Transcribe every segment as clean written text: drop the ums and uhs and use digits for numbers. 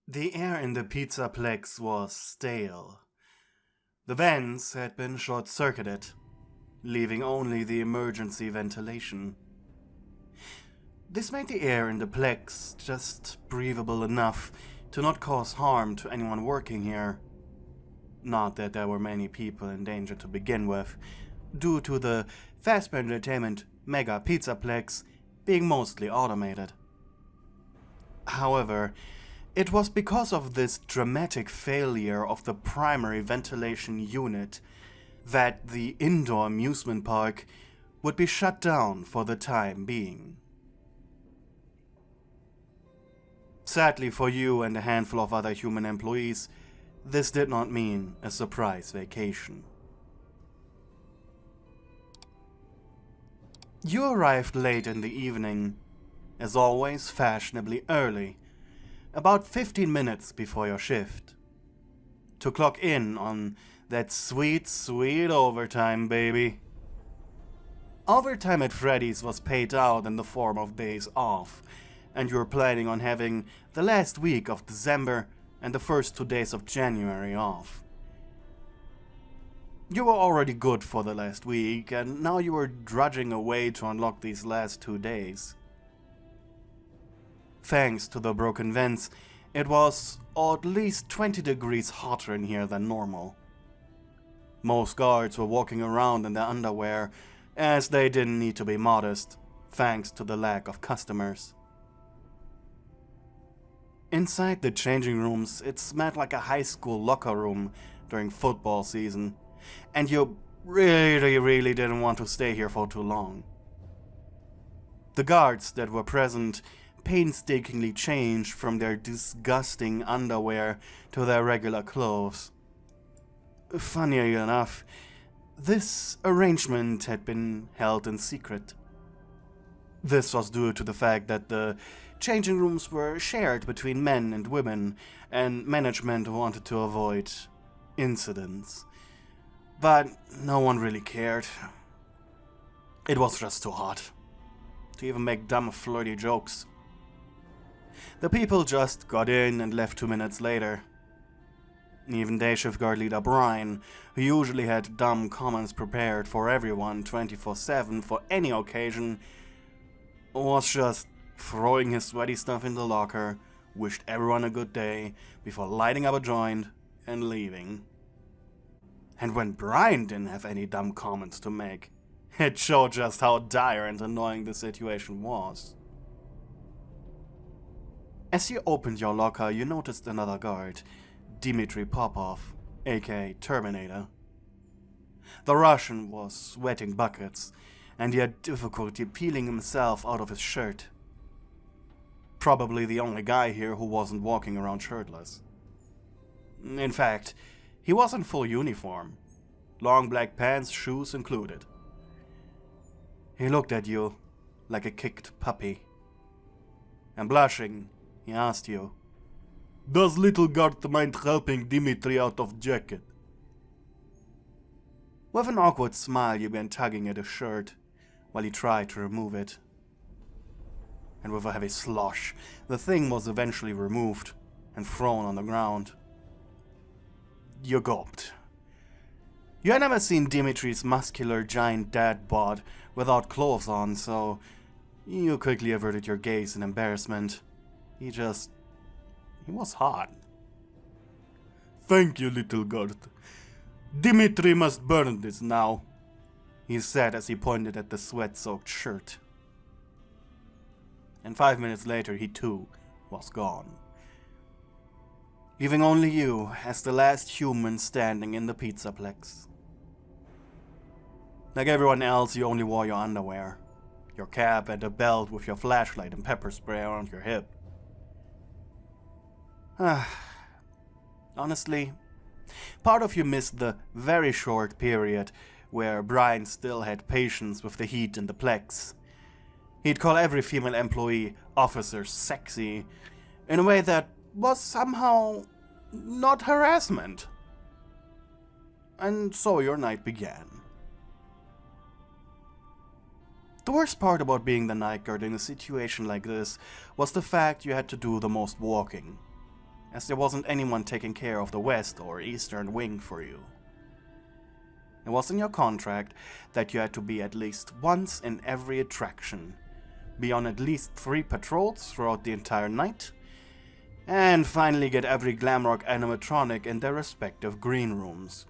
The air in the pizza Plex was stale. The vents had been short-circuited, leaving only the emergency ventilation. This made the air in the Plex just breathable enough to not cause harm to anyone working here. Not that there were many people in danger to begin with, due to the Fazbear Entertainment Mega Pizzaplex being mostly automated. However, it was because of this dramatic failure of the primary ventilation unit that the indoor amusement park would be shut down for the time being. Sadly for you and a handful of other human employees, this did not mean a surprise vacation. You arrived late in the evening, as always fashionably early, about 15 minutes before your shift, to clock in on that sweet, sweet overtime, baby. Overtime at Freddy's was paid out in the form of days off, and you were planning on having the last week of December and the first 2 days of January off. You were already good for the last week, and now you were drudging away to unlock these last 2 days. Thanks to the broken vents, it was at least 20 degrees hotter in here than normal. Most guards were walking around in their underwear, as they didn't need to be modest, thanks to the lack of customers. Inside the changing rooms, it smelled like a high school locker room during football season, and you really didn't want to stay here for too long. The guards that were present painstakingly changed from their disgusting underwear to their regular clothes. Funny enough, this arrangement had been held in secret. This was due to the fact that the changing rooms were shared between men and women, and management wanted to avoid incidents. But no one really cared. It was just too hot to even make dumb flirty jokes. The people just got in and left 2 minutes later. Even day shift guard leader Brian, who usually had dumb comments prepared for everyone 24/7 for any occasion, was just throwing his sweaty stuff in the locker, wished everyone a good day before lighting up a joint and leaving. And when Brian didn't have any dumb comments to make, it showed just how dire and annoying the situation was. As you opened your locker, you noticed another guard, Dimitri Popov, aka Terminator. The Russian was sweating buckets, and he had difficulty peeling himself out of his shirt. Probably the only guy here who wasn't walking around shirtless. In fact, he was in full uniform, long black pants, shoes included. He looked at you like a kicked puppy, and blushing, he asked you, "Does little guard mind helping Dimitri out of jacket?" With an awkward smile, you began tugging at his shirt while he tried to remove it. And with a heavy slosh, the thing was eventually removed and thrown on the ground. You gulped. You had never seen Dimitri's muscular giant dad bod without clothes on, so you quickly averted your gaze in embarrassment. He was hot. "Thank you, little guard. Dimitri must burn this now," he said as he pointed at the sweat-soaked shirt. And 5 minutes later, he too was gone, leaving only you as the last human standing in the Pizzaplex. Like everyone else, you only wore your underwear, your cap, and a belt with your flashlight and pepper spray around your hip. Honestly, part of you missed the very short period where Brian still had patience with the heat in the Plex. He'd call every female employee officer sexy in a way that was somehow not harassment. And so your night began. The worst part about being the night guard in a situation like this was the fact you had to do the most walking. as there wasn't anyone taking care of the west or eastern wing for you. It was in your contract that you had to be at least once in every attraction, be on at least 3 patrols throughout the entire night, and finally get every glamrock animatronic in their respective green rooms.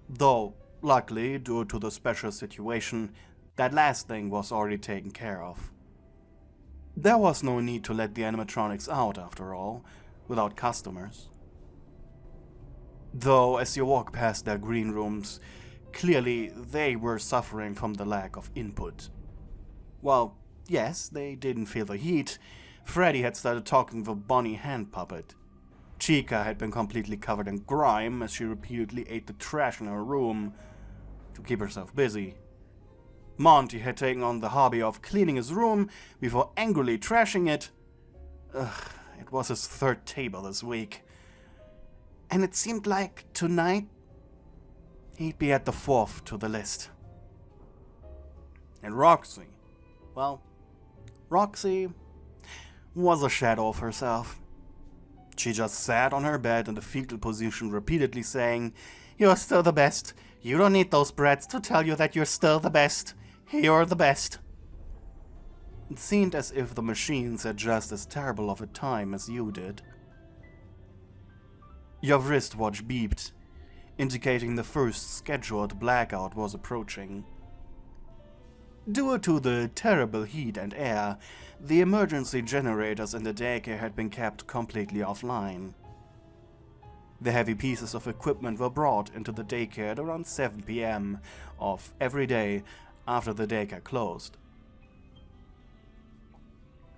Though, luckily, due to the special situation, that last thing was already taken care of. There was no need to let the animatronics out, after all, without customers. Though, as you walk past their green rooms, clearly they were suffering from the lack of input. Well, yes, they didn't feel the heat. Freddy had started talking with Bonnie hand puppet. Chica had been completely covered in grime as she repeatedly ate the trash in her room to keep herself busy. Monty had taken on the hobby of cleaning his room before angrily trashing it. It was his 3rd table this week. And it seemed like tonight he'd be at the 4th to the list. And Roxy, well, Roxy was a shadow of herself. She just sat on her bed in the fetal position, repeatedly saying, "You're still the best. You don't need those brats to tell you that you're still the best. You're the best." It seemed as if the machines had just as terrible of a time as you did. Your wristwatch beeped, indicating the first scheduled blackout was approaching. Due to the terrible heat and air, the emergency generators in the daycare had been kept completely offline. The heavy pieces of equipment were brought into the daycare at around 7 p.m. of every day after the daycare closed.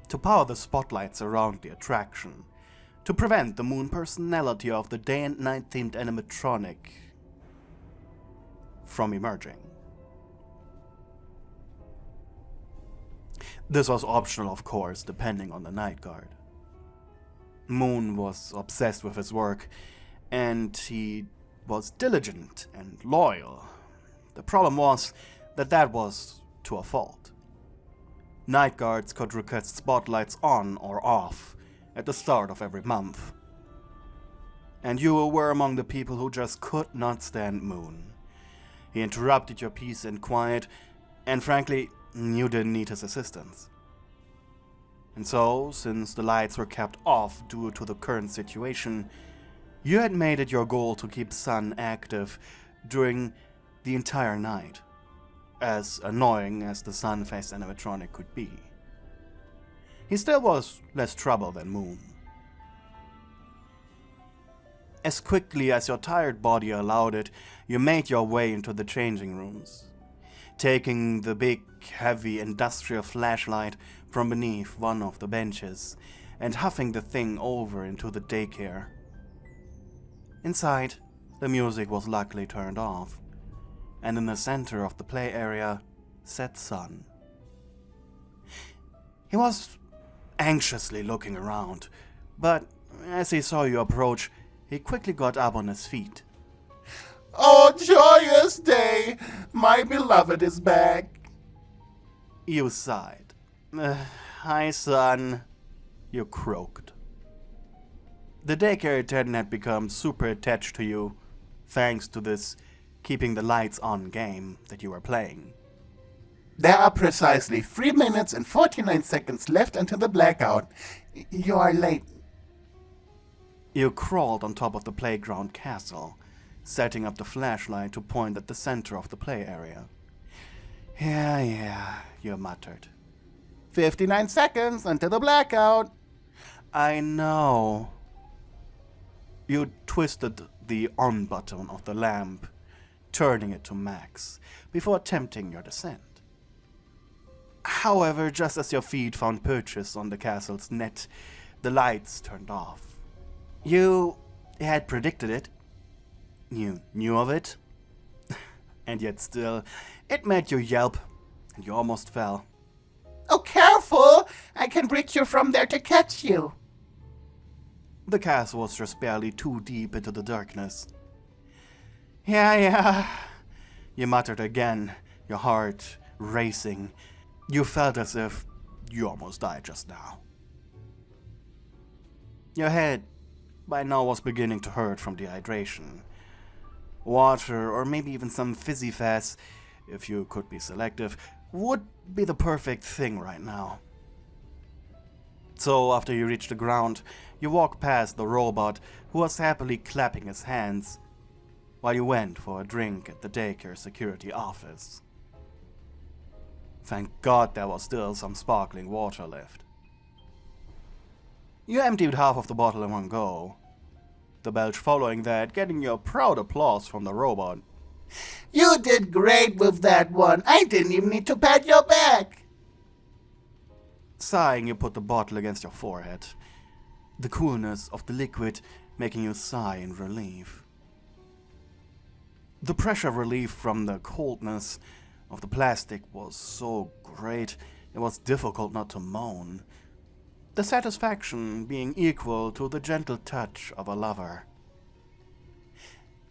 To power the spotlights around the attraction, to prevent the moon personality of the day and night themed animatronic from emerging. This was optional, of course, depending on the night guard. Moon was obsessed with his work, and he was diligent and loyal. The problem was that was to a fault. Night guards could request spotlights on or off at the start of every month. And you were among the people who just could not stand Moon. He interrupted your peace and quiet, and frankly, you didn't need his assistance. And so, since the lights were kept off due to the current situation, you had made it your goal to keep Sun active during the entire night, as annoying as the sun-faced animatronic could be. He still was less trouble than Moon. As quickly as your tired body allowed it, you made your way into the changing rooms, taking the big, heavy, industrial flashlight from beneath one of the benches and huffing the thing over into the daycare. Inside, the music was luckily turned off, and in the center of the play area sat Sun. He was anxiously looking around, but as he saw you approach, he quickly got up on his feet. "Oh, joyous day! My beloved is back!" You sighed. "Hi, Sun," you croaked. The daycare attendant had become super attached to you, thanks to this keeping the lights on game that you were playing. "There are precisely 3 minutes and 49 seconds left until the blackout. You are late." You crawled on top of the playground castle, setting up the flashlight to point at the center of the play area. Yeah, you muttered. 59 seconds until the blackout." I know. You twisted the on button of the lamp, turning it to max, before attempting your descent. However, just as your feet found purchase on the castle's net, the lights turned off. You had predicted it. You knew of it. And yet still, it made you yelp, and you almost fell. "Oh, careful! I can reach you from there to catch you." The castle was just barely too deep into the darkness. Yeah, you muttered again, your heart racing. You felt as if you almost died just now. Your head by now was beginning to hurt from dehydration. Water, or maybe even some fizzy fizz, if you could be selective, would be the perfect thing right now. So after you reach the ground, you walk past the robot, who was happily clapping his hands, while you went for a drink at the daycare security office. Thank God there was still some sparkling water left. You emptied half of the bottle in one go, the belch following that, getting your proud applause from the robot. You did great with that one. I didn't even need to pat your back. Sighing, you put the bottle against your forehead, the coolness of the liquid making you sigh in relief. The pressure relief from the coldness of the plastic was so great it was difficult not to moan, the satisfaction being equal to the gentle touch of a lover.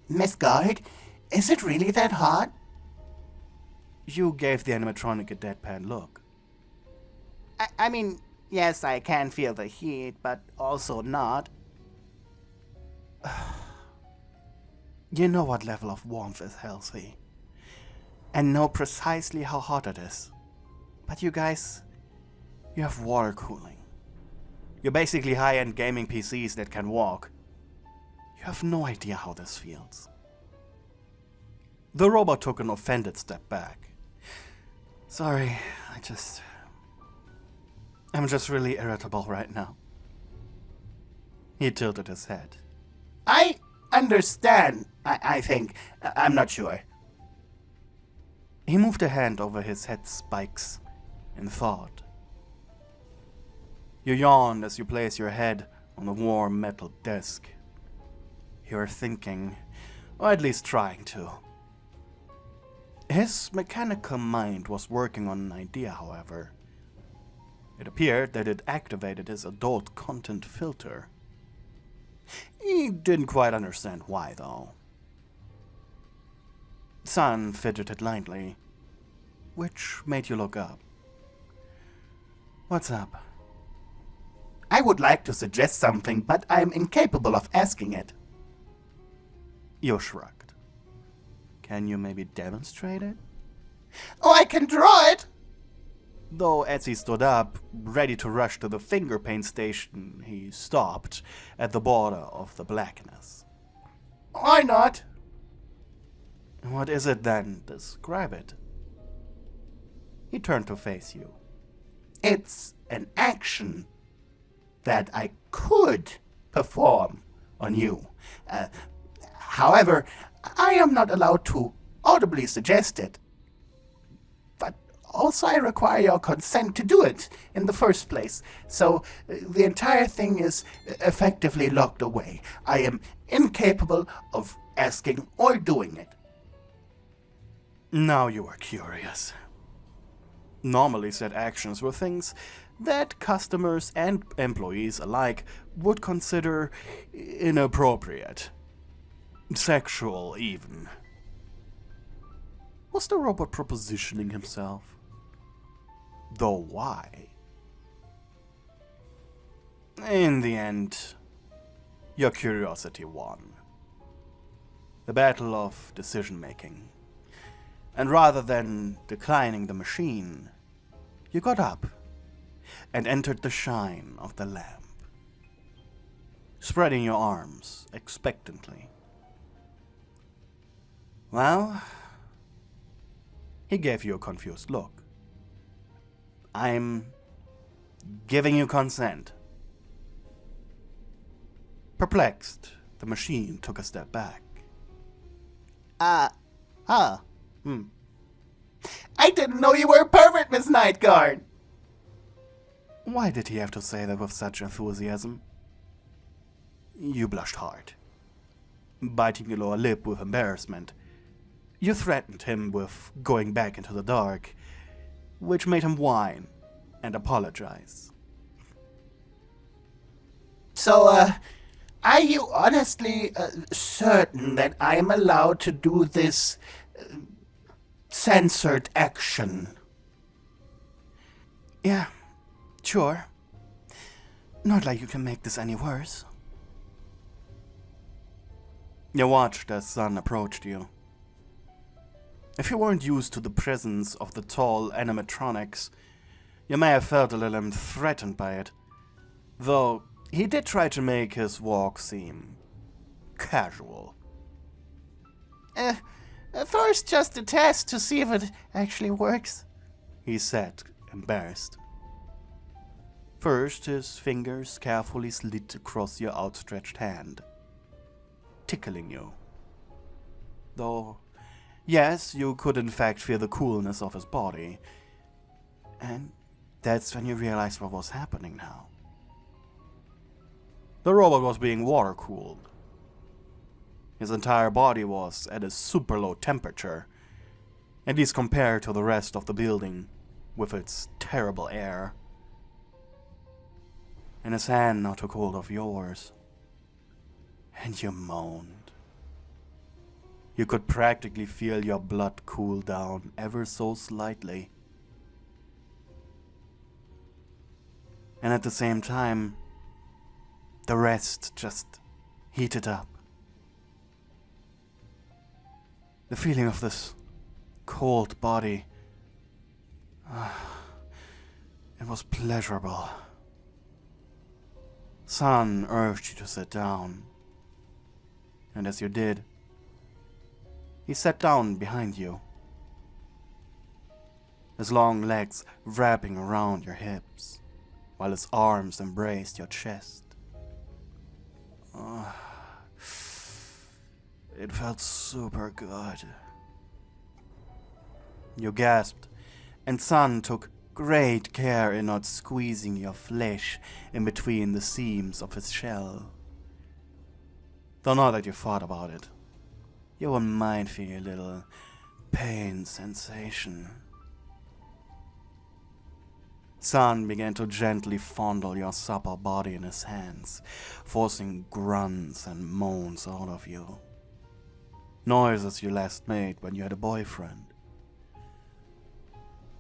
Miss Guard, is it really that hot? You gave the animatronic a deadpan look. I mean, yes, I can feel the heat, but also not. You know what level of warmth is healthy, and know precisely how hot it is. But you guys, you have water cooling. You're basically high-end gaming PCs that can walk. You have no idea how this feels. The robot took an offended step back. Sorry, I'm just really irritable right now. He tilted his head. I understand, I think. I'm not sure. He moved a hand over his head spikes in thought. You yawned as you place your head on the warm metal desk. You're thinking, or at least trying to. His mechanical mind was working on an idea, however. It appeared that it activated his adult content filter. He didn't quite understand why, though. Sun fidgeted lightly, which made you look up. What's up? I would like to suggest something, but I'm incapable of asking it. You shrugged. Can you maybe demonstrate it? Oh, I can draw it! Though as he stood up, ready to rush to the finger paint station, he stopped at the border of the blackness. Why not? What is it then? Describe it. He turned to face you. It's an action that I could perform on you. However, I am not allowed to audibly suggest it. But also I require your consent to do it in the first place. So the entire thing is effectively locked away. I am incapable of asking or doing it. Now you are curious. Normally said actions were things that customers and employees alike would consider inappropriate. Sexual, even. Was the robot propositioning himself? Though why? In the end, your curiosity won. The battle of decision-making. And rather than declining the machine, you got up and entered the shine of the lamp, spreading your arms expectantly. Well, he gave you a confused look. I'm giving you consent. Perplexed, the machine took a step back. I didn't know you were a pervert, Miss Nightguard. Why did he have to say that with such enthusiasm? You blushed hard, biting your lower lip with embarrassment. You threatened him with going back into the dark, which made him whine and apologize. So, are you honestly certain that I am allowed to do this censored action? Yeah, sure. Not like you can make this any worse. You watched as Sun approached you. If you weren't used to the presence of the tall animatronics, you may have felt a little threatened by it, though he did try to make his walk seem casual. First, just a test to see if it actually works, He said, embarrassed. First, his fingers carefully slid across your outstretched hand, tickling you. Though, yes, you could in fact feel the coolness of his body. And that's when you realized what was happening now. The robot was being water-cooled. His entire body was at a super low temperature, at least compared to the rest of the building, with its terrible air. And his hand now took hold of yours, and you moaned. You could practically feel your blood cool down ever so slightly. And at the same time, the rest just heated up. The feeling of this cold body, it was pleasurable. Sun urged you to sit down, and as you did, he sat down behind you, his long legs wrapping around your hips, while his arms embraced your chest. It felt super good. You gasped, and Sun took great care in not squeezing your flesh in between the seams of his shell. Though now that you thought about it, you wouldn't mind feeling a little pain sensation. Sun began to gently fondle your supple body in his hands, forcing grunts and moans out of you. Noises you last made when you had a boyfriend.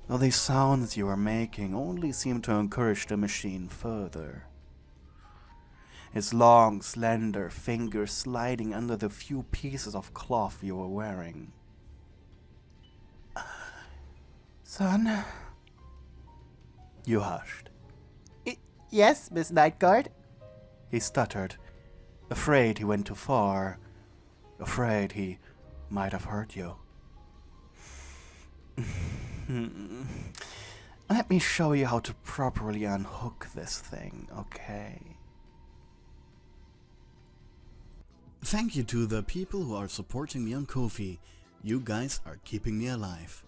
Though the sounds you were making only seemed to encourage the machine further. His long, slender fingers sliding under the few pieces of cloth you were wearing. Son? You hushed. Yes, Miss Nightguard? He stuttered, afraid he went too far, afraid he might have hurt you. Let me show you how to properly unhook this thing, okay? Thank you to the people who are supporting me on Ko-fi. You guys are keeping me alive.